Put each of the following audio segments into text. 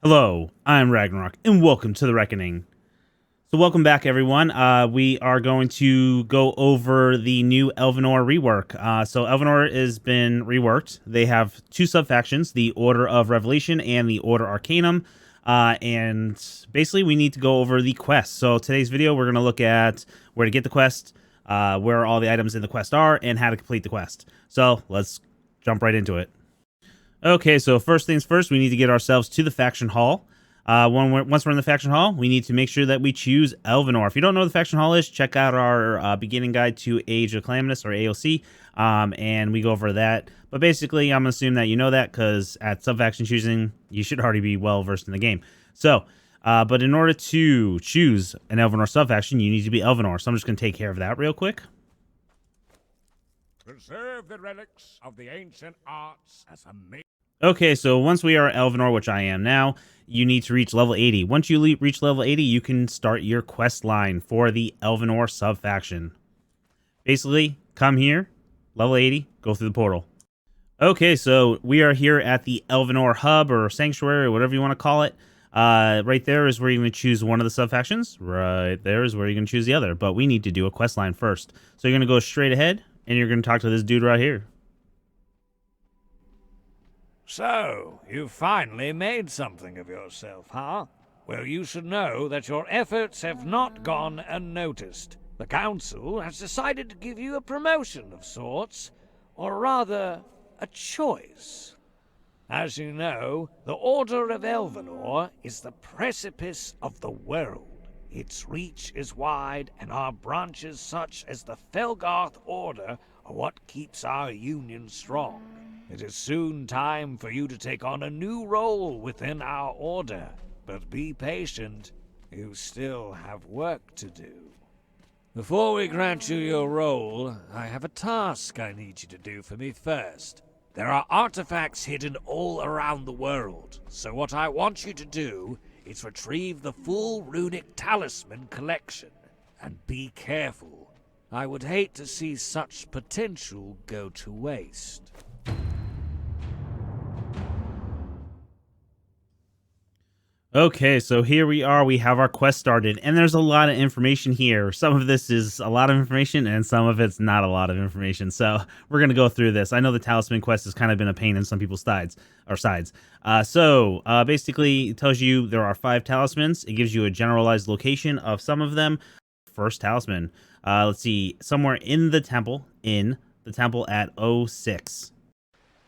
Hello, I'm Ragnarok, and welcome to the Reckoning. So welcome back, everyone. We are going to go over the new Elvanor rework. So Elvanor has been reworked. They have two sub-factions, the Order of Revelation and the Order Arcanum. And basically, we need to go over the quest. So today's video, we're going to look at where to get the quest, where all the items in the quest are, and how to complete the quest. So let's jump right into it. Okay, so first things first, we need to get ourselves to the faction hall. Once we're in the faction hall, we need to make sure that we choose Elvanor. If you don't know what the faction hall is, check out our beginning guide to Age of Calamitous, or AOC, and we go over that. But basically, I'm assuming that you know that, because at subfaction choosing, you should already be well versed in the game. So, but in order to choose an Elvanor subfaction, you need to be Elvanor. So I'm just going to take care of that real quick. Preserve the relics of the ancient arts as a main. Okay, so once we are Elvanor, which I am now, you need to reach level 80. Once you reach level 80, you can start your quest line for the Elvanor Sub-faction. Basically, come here, level 80, go through the portal. Okay, so we are here at the Elvanor Hub, or Sanctuary, or whatever you want to call it. Right there is where you're going to choose one of the sub-factions. Right there is where you're going to choose the other. But we need to do a quest line first. So you're going to go straight ahead, and you're going to talk to this dude right here. So, you finally made something of yourself, huh? Well, you should know that your efforts have not gone unnoticed. The council has decided to give you a promotion of sorts, or rather, a choice. As you know, the Order of Elvanor is the precipice of the world. Its reach is wide, and our branches such as the Felgarth Order are what keeps our union strong. It is soon time for you to take on a new role within our order, but be patient. You still have work to do. Before we grant you your role, I have a task I need you to do for me first. There are artifacts hidden all around the world, so what I want you to do is retrieve the full runic talisman collection. And be careful. I would hate to see such potential go to waste. Okay, so here we are. We have our quest started, and there's a lot of information here. Some of this is a lot of information, and some of it's not a lot of information. So we're going to go through this. I know the talisman quest has kind of been a pain in some people's sides. Basically, it tells you there are 5 talismans. It gives you a generalized location of some of them. First talisman. Let's see, somewhere in the temple at 06.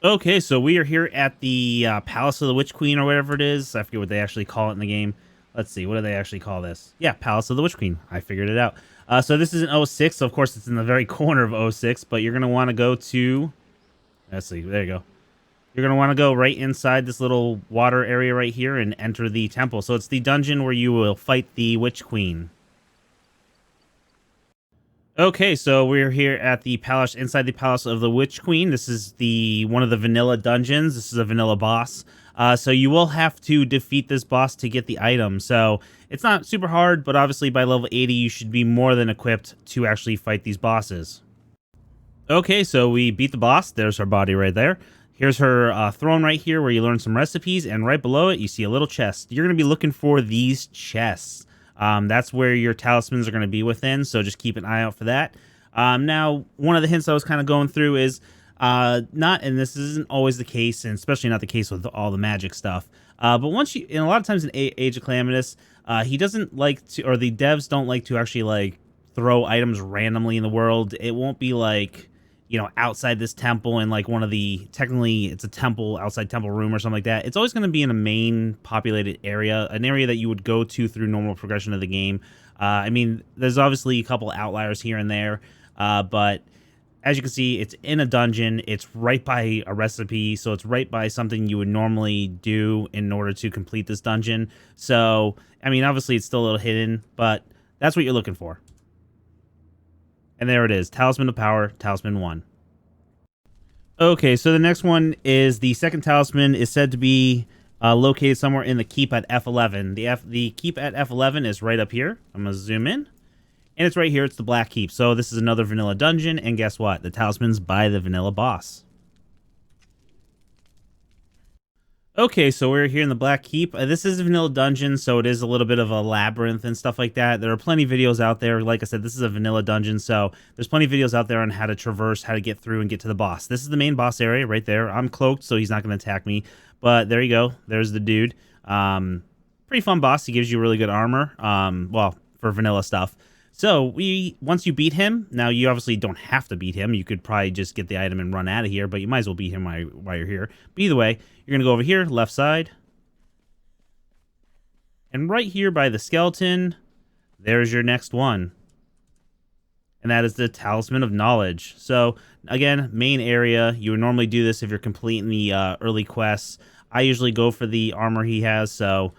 Okay, so we are here at the Palace of the Witch Queen, or whatever it is. I forget what they actually call it in the game. Let's see, what do they actually call this? Yeah, Palace of the Witch Queen. I figured it out. So this is in 06. So of course, it's in the very corner of 06, but you're going to want to go to... Let's see, there you go. You're going to want to go right inside this little water area right here and enter the temple. So it's the dungeon where you will fight the Witch Queen. Okay, so we're here at the palace, inside the Palace of the Witch Queen. This is one of the vanilla dungeons. This is a vanilla boss. So you will have to defeat this boss to get the item. So it's not super hard, but obviously by level 80, you should be more than equipped to actually fight these bosses. Okay, so we beat the boss. There's her body right there. Here's her throne right here where you learn some recipes. And right below it, you see a little chest. You're going to be looking for these chests. That's where your talismans are going to be within, so just keep an eye out for that. Now, one of the hints I was kind of going through is and this isn't always the case, and especially not the case with all the magic stuff. But and a lot of times in Age of Calamitous, he doesn't like to, or the devs don't like to actually like throw items randomly in the world. It won't be like, you know, outside this temple and like technically it's a temple, outside temple room or something like that. It's always going to be in a main populated area, an area that you would go to through normal progression of the game. I mean, there's obviously a couple outliers here and there, but as you can see, it's in a dungeon. It's right by a recipe, so it's right by something you would normally do in order to complete this dungeon. So, I mean, obviously it's still a little hidden, but that's what you're looking for. And there it is, Talisman of Power, Talisman 1. Okay, so the next one is the second talisman is said to be located somewhere in the keep at F11. The keep at F11 is right up here. I'm going to zoom in. And it's right here. It's the Black Keep. So this is another vanilla dungeon. And guess what? The talisman's by the vanilla boss. Okay, so we're here in the Black Keep. This is a vanilla dungeon, so it is a little bit of a labyrinth and stuff like that. There are plenty of videos out there. Like I said, this is a vanilla dungeon, so there's plenty of videos out there on how to traverse, how to get through and get to the boss. This is the main boss area right there. I'm cloaked, so he's not going to attack me. But there you go. There's the dude. Pretty fun boss. He gives you really good armor. Well, for vanilla stuff. So once you beat him, now you obviously don't have to beat him. You could probably just get the item and run out of here, but you might as well beat him while you're here. But either way, you're going to go over here, left side. And right here by the skeleton, there's your next one. And that is the Talisman of Knowledge. So again, main area. You would normally do this if you're completing the early quests. I usually go for the armor he has, so...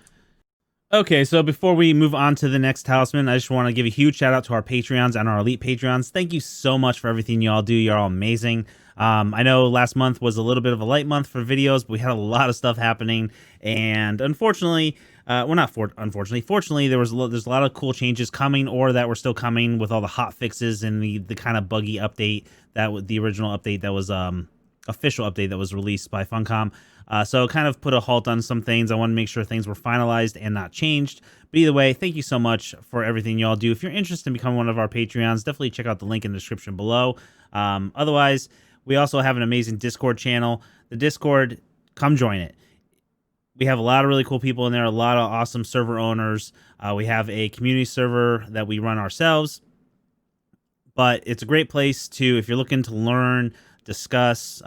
Okay, so before we move on to the next talisman, I just want to give a huge shout out to our Patreons and our Elite Patreons. Thank you so much for everything y'all do. You're all amazing. I know last month was a little bit of a light month for videos, but we had a lot of stuff happening, and unfortunately, fortunately, there's a lot of cool changes coming, or that were still coming with all the hot fixes and the kind of buggy update that was the original update that was official update that was released by Funcom. So kind of put a halt on some things. I want to make sure things were finalized and not changed. But either way, thank you so much for everything y'all do. If you're interested in becoming one of our Patreons, definitely check out the link in the description below. Otherwise, we also have an amazing Discord channel. The Discord, come join it. We have a lot of really cool people in there, a lot of awesome server owners. We have a community server that we run ourselves. But it's a great place to, if you're looking to learn, discuss,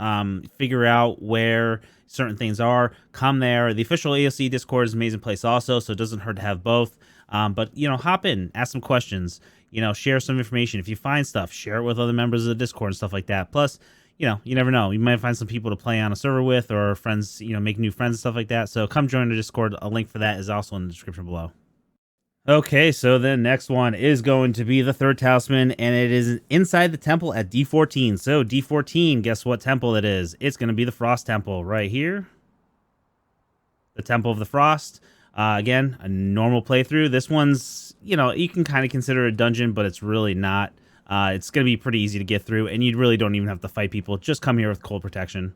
figure out where certain things are, come there. The official AOC Discord is an amazing place also, so it doesn't hurt to have both. But, you know, hop in, ask some questions, you know, share some information. If you find stuff, share it with other members of the Discord and stuff like that. Plus, you know, you never know. You might find some people to play on a server with, or friends, you know, make new friends and stuff like that. So come join the Discord. A link for that is also in the description below. Okay, so the next one is going to be the third talisman, and it is inside the temple at D14. So D14, guess what temple it is? It's going to be the Frost Temple right here. The Temple of the Frost. Again, a normal playthrough. This one's, you know, you can kind of consider a dungeon, but it's really not. It's going to be pretty easy to get through, and you really don't even have to fight people. Just come here with cold protection.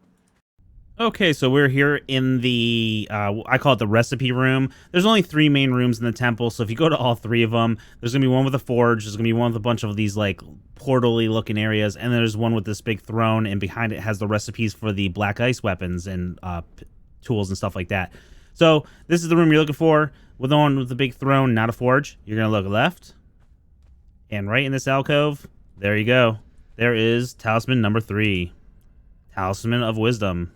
Okay, so we're here in the, I call it the recipe room. There's only 3 main rooms in the temple, so if you go to all 3 of them, there's going to be one with a forge, there's going to be one with a bunch of these, like, portal-y looking areas, and there's one with this big throne, and behind it has the recipes for the black ice weapons and tools and stuff like that. So, this is the room you're looking for, with the one with the big throne, not a forge. You're going to look left, and right in this alcove, there you go. There is talisman number 3, Talisman of Wisdom.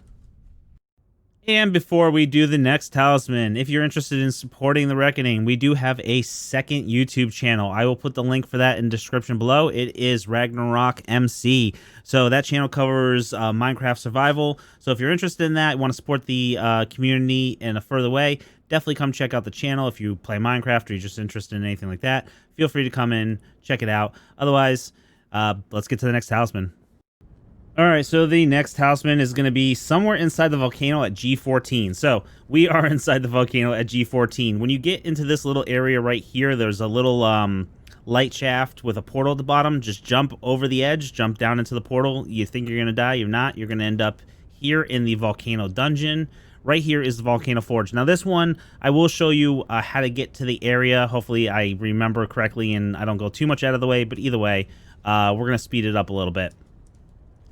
And before we do the next talisman, if you're interested in supporting the Reckoning, we do have a second YouTube channel. I will put the link for that in the description below. It is Ragnarok MC. So that channel covers Minecraft survival. So if you're interested in that, you want to support the community in a further way, definitely come check out the channel. If you play Minecraft or you're just interested in anything like that, feel free to come in, check it out. Otherwise, let's get to the next talisman. Alright, so the next talisman is going to be somewhere inside the volcano at G14. So, we are inside the volcano at G14. When you get into this little area right here, there's a little light shaft with a portal at the bottom. Just jump over the edge, jump down into the portal. You think you're going to die, you're not. You're going to end up here in the volcano dungeon. Right here is the volcano forge. Now, this one, I will show you how to get to the area. Hopefully, I remember correctly and I don't go too much out of the way. But either way, we're going to speed it up a little bit.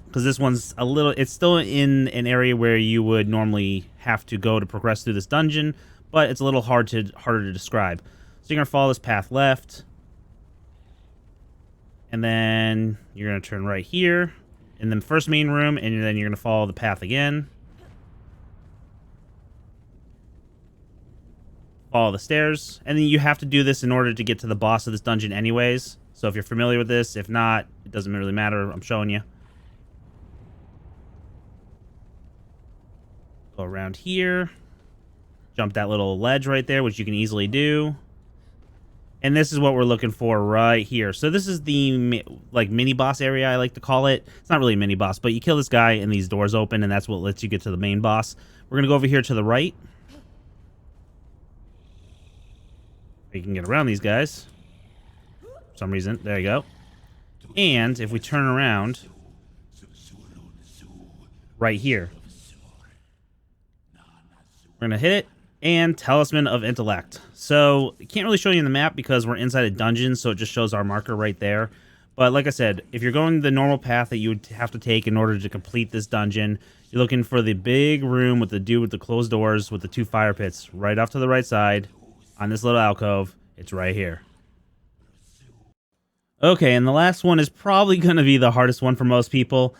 Because this one's a little, it's still in an area where you would normally have to go to progress through this dungeon, but it's a little harder to describe. So you're going to follow this path left, and then you're going to turn right here, in the first main room, and then you're going to follow the path again. Follow the stairs, and then you have to do this in order to get to the boss of this dungeon anyways. So if you're familiar with this, if not, it doesn't really matter, I'm showing you. Go around here, jump that little ledge right there, which you can easily do. And this is what we're looking for right here. So this is the like mini boss area, I like to call it. It's not really a mini boss, but you kill this guy and these doors open, and that's what lets you get to the main boss. We're gonna go over here to the right. You can get around these guys. For some reason, there you go. And if we turn around right here, We're going to hit it. And Talisman of Intellect. So, I can't really show you in the map because we're inside a dungeon, so it just shows our marker right there. But like I said, if you're going the normal path that you would have to take in order to complete this dungeon, you're looking for the big room with the dude with the closed doors with the 2 fire pits right off to the right side on this little alcove. It's right here. Okay, and the last one is probably going to be the hardest one for most people.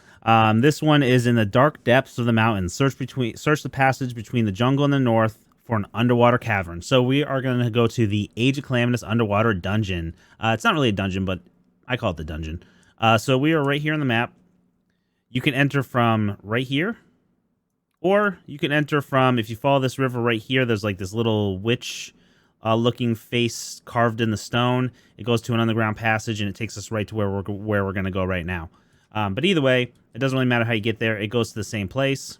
This one is in the dark depths of the mountains. Search the passage between the jungle and the north for an underwater cavern. So we are going to go to the Age of Calamitous underwater dungeon. It's not really a dungeon, but I call it the dungeon. So we are right here on the map. You can enter from right here, or you can enter from, if you follow this river right here, there's like this little witch looking face carved in the stone. It goes to an underground passage, and it takes us right to where we're going to go right now. But either way, it doesn't really matter how you get there. It goes to the same place.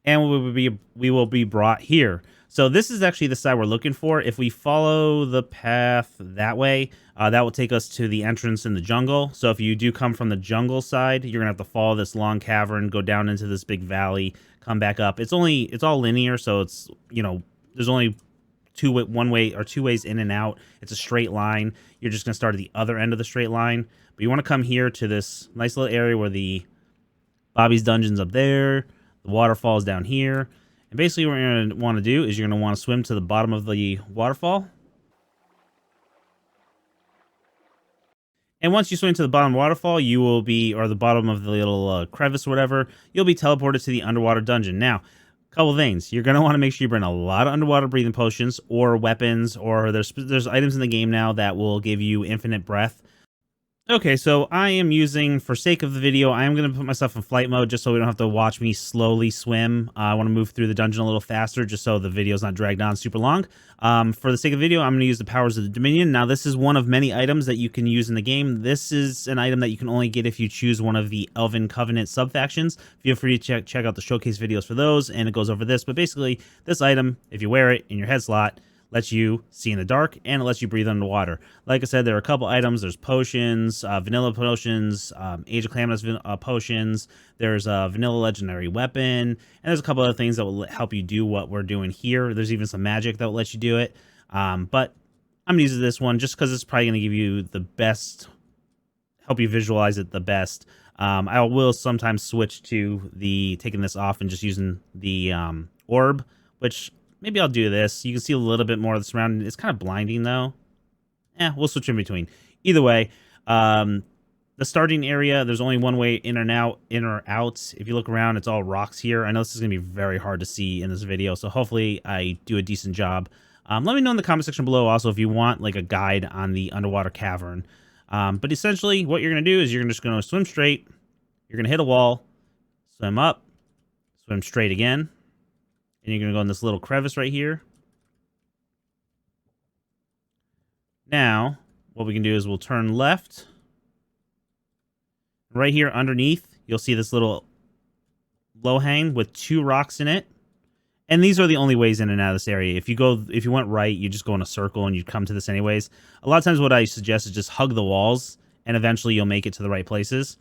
And we will be brought here. So this is actually the side we're looking for. If we follow the path that way, that will take us to the entrance in the jungle. So if you do come from the jungle side, you're going to have to follow this long cavern, go down into this big valley, come back up. It's all linear, so it's, there's only two ways in and out. It's a straight line. You're just going to start at the other end of the straight line. But you want to come here to this nice little area where the Bobby's Dungeon's up there. The waterfall's down here. And basically what you're going to want to do is you're going to want to swim to the bottom of the waterfall. And once you swim to the bottom of the waterfall, you will be, or the bottom of the little crevice or whatever, you'll be teleported to the underwater dungeon. Now, a couple things. You're going to want to make sure you bring a lot of underwater breathing potions or weapons, or there's items in the game now that will give you infinite breath. Okay, so I am using, for sake of the video, I am going to put myself in flight mode just so we don't have to watch me slowly swim. I want to move through the dungeon a little faster just so the video's not dragged on super long. For the sake of the video, I'm going to use the powers of the Dominion. Now, this is one of many items that you can use in the game. This is an item that you can only get if you choose one of the Elven Covenant Subfactions. Feel free to check out the showcase videos for those, and it goes over this. But basically, this item, if you wear it in your head slot, lets you see in the dark, and it lets you breathe underwater. Like I said, there are a couple items. There's potions, vanilla potions, Age of Calamitous potions. There's a vanilla legendary weapon, and there's a couple other things that will help you do what we're doing here. There's even some magic that will let you do it. But I'm going to use this one just because it's probably going to give you the best, help you visualize it the best. I will sometimes switch to taking this off and just using the orb, which maybe I'll do this. You can see a little bit more of the surrounding. It's kind of blinding, though. We'll switch in between. Either way, the starting area, there's only one way in or out. If you look around, it's all rocks here. I know this is going to be very hard to see in this video, so hopefully I do a decent job. Let me know in the comment section below also if you want like a guide on the underwater cavern. But essentially, what you're going to do is you're just going to swim straight. You're going to hit a wall, swim up, swim straight again. And you're going to go in this little crevice right here. Now, what we can do is we'll turn left. Right here underneath, you'll see this little low hang with 2 rocks in it. And these are the only ways in and out of this area. If you went right, you just go in a circle and you'd come to this anyways. A lot of times what I suggest is just hug the walls, and eventually you'll make it to the right places.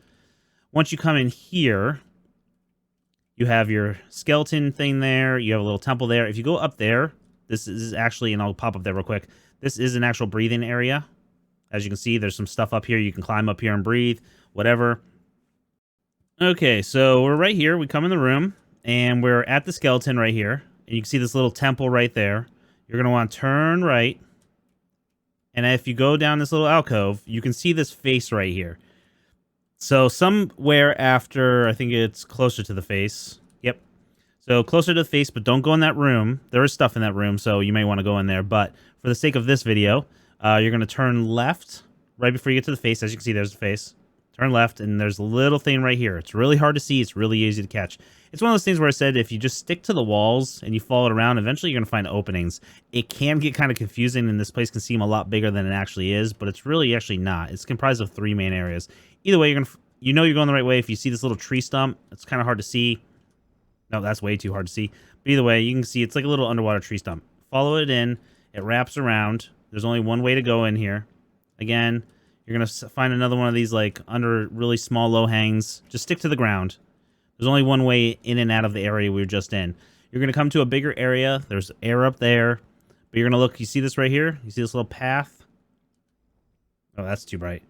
Once you come in here, you have your skeleton thing there. You have a little temple there. If you go up there, this is actually, and I'll pop up there real quick. This is an actual breathing area. As you can see, there's some stuff up here. You can climb up here and breathe, whatever. Okay, so we're right here. We come in the room, and we're at the skeleton right here. And you can see this little temple right there. You're going to want to turn right. And if you go down this little alcove, you can see this face right here. So somewhere after, I think it's closer to the face. Yep. So closer to the face, but don't go in that room. There is stuff in that room, so you may want to go in there. But for the sake of this video, you're going to turn left right before you get to the face. As you can see, there's the face. Turn left, and there's a little thing right here. It's really hard to see. It's really easy to catch. It's one of those things where I said if you just stick to the walls and you follow it around, eventually you're going to find openings. It can get kind of confusing, and this place can seem a lot bigger than it actually is, but it's really actually not. It's comprised of 3 main areas. Either way, you're going the right way. If you see this little tree stump, it's kind of hard to see. No, that's way too hard to see. But either way, you can see it's like a little underwater tree stump. Follow it in. It wraps around. There's only one way to go in here. Again, you're going to find another one of these like under really small low hangs. Just stick to the ground. There's only one way in and out of the area we were just in. You're going to come to a bigger area. There's air up there. But you're going to look. You see this right here? You see this little path? Oh, that's too bright.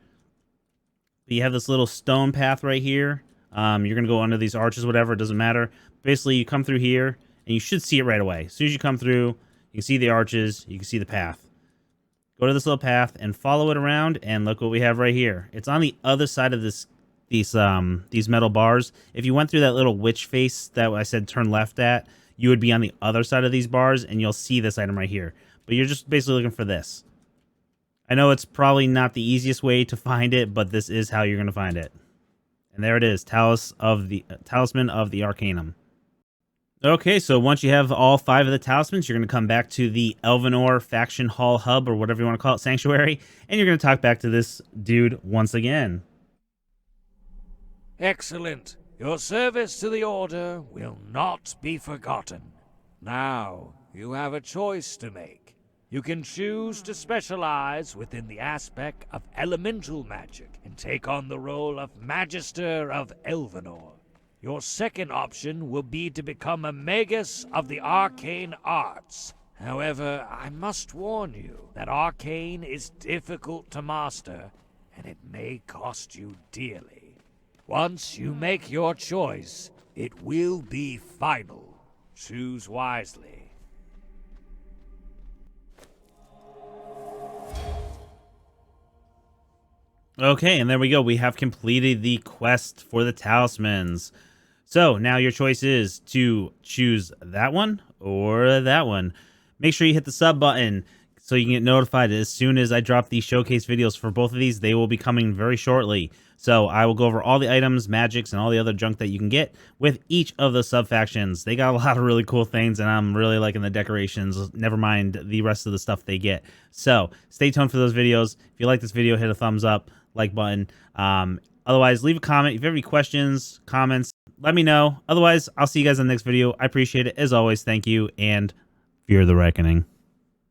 But you have this little stone path right here. You're going to go under these arches, whatever. It doesn't matter. Basically, you come through here, and you should see it right away. As soon as you come through, you can see the arches. You can see the path. Go to this little path and follow it around, and look what we have right here. It's on the other side of these metal bars. If you went through that little witch face that I said turn left at, you would be on the other side of these bars, and you'll see this item right here. But you're just basically looking for this. I know it's probably not the easiest way to find it, but this is how you're going to find it. And there it is, Talisman of the Arcanum. Okay, so once you have all 5 of the talismans, you're going to come back to the Elvanor Faction Hall Hub, or whatever you want to call it, Sanctuary, and you're going to talk back to this dude once again. Excellent. Your service to the Order will not be forgotten. Now, you have a choice to make. You can choose to specialize within the aspect of elemental magic and take on the role of Magister of Elvanor. Your second option will be to become a Magus of the Arcane Arts. However, I must warn you that Arcane is difficult to master, and it may cost you dearly. Once you make your choice, it will be final. Choose wisely. Okay, and there we go. We have completed the quest for the talismans. So now your choice is to choose that one or that one. Make sure you hit the sub button so you can get notified as soon as I drop these showcase videos for both of these. They will be coming very shortly. So I will go over all the items, magics, and all the other junk that you can get with each of the sub-factions. They got a lot of really cool things, and I'm really liking the decorations. Never mind the rest of the stuff they get. So stay tuned for those videos. If you like this video, hit a thumbs up, like button. Otherwise, leave a comment. If you have any questions, comments, let me know. Otherwise, I'll see you guys in the next video. I appreciate it. As always, thank you, and fear the reckoning.